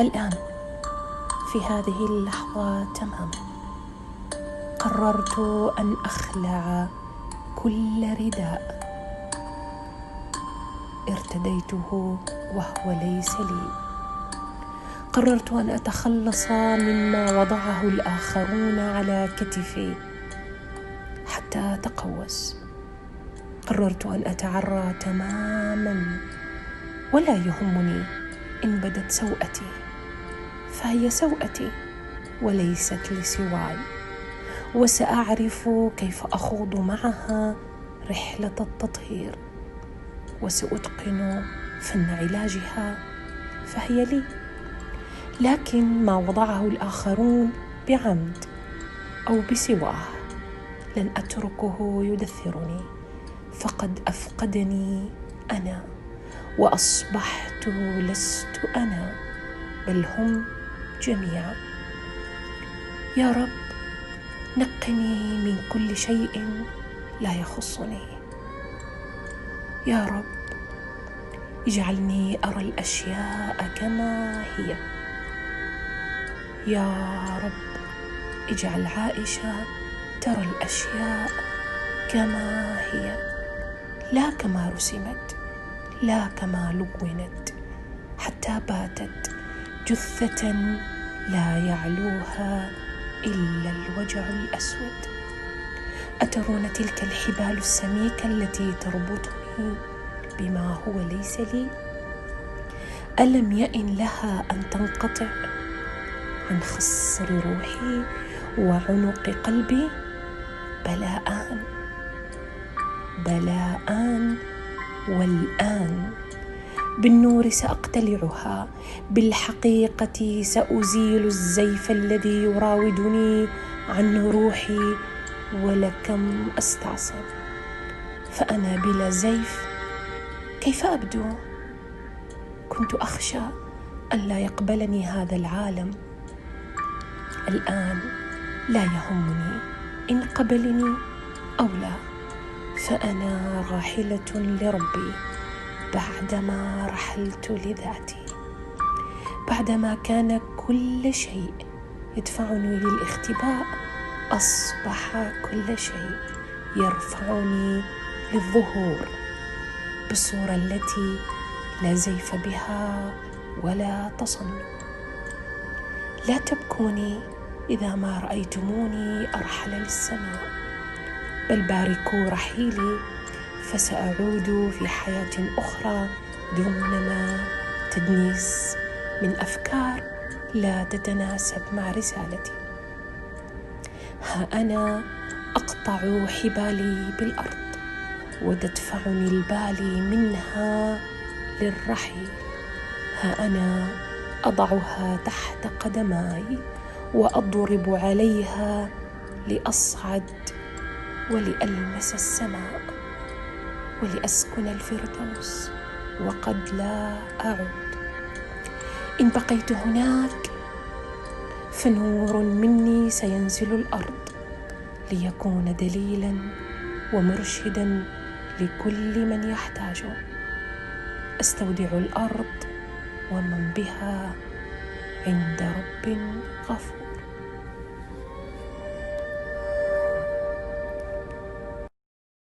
الآن في هذه اللحظة تماما قررت أن أخلع كل رداء ارتديته وهو ليس لي. قررت أن أتخلص مما وضعه الآخرون على كتفي حتى أتقوس. قررت أن أتعرى تماما ولا يهمني إن بدت سوءتي، فهي سوءتي وليست لسواي، وسأعرف كيف أخوض معها رحلة التطهير، وسأتقن فن علاجها فهي لي. لكن ما وضعه الآخرون بعمد أو بسواه لن أتركه يدثرني، فقد أفقدني أنا وأصبحت لست أنا بل هم جميعا. يا رب نقني من كل شيء لا يخصني. يا رب اجعلني أرى الأشياء كما هي. يا رب اجعل عائشة ترى الأشياء كما هي، لا كما رسمت، لا كما لونت، حتى باتت جثة لا يعلوها إلا الوجع الأسود. أترون تلك الحبال السميكة التي تربطني بما هو ليس لي؟ ألم يئن لها أن تنقطع عن خصر روحي وعنق قلبي؟ بلى آن، بلى آن، والآن بالنور سأقتلعها، بالحقيقة سأزيل الزيف الذي يراودني عن روحي، ولكم أستعصب فأنا بلا زيف كيف أبدو؟ كنت أخشى أن لا يقبلني هذا العالم. الآن لا يهمني إن قبلني أو لا، فأنا راحلة لربي بعدما رحلت لذاتي، بعدما كان كل شيء يدفعني للاختباء أصبح كل شيء يرفعني للظهور بالصورة التي لا زيف بها ولا تصنع. لا تبكوني إذا ما رأيتموني أرحل للسماء، بل باركوا رحيلي فسأعود في حياة أخرى دون ما تدنيس من أفكار لا تتناسب مع رسالتي. ها أنا أقطع حبالي بالأرض وتدفعني البالي منها للرحيل. ها أنا أضعها تحت قدماي وأضرب عليها لأصعد ولألمس السماء ولأسكن الفردوس، وقد لا أعود. إن بقيت هناك فنور مني سينزل الأرض ليكون دليلا ومرشدا لكل من يحتاجه. أستودع الأرض ومن بها عند رب غفور.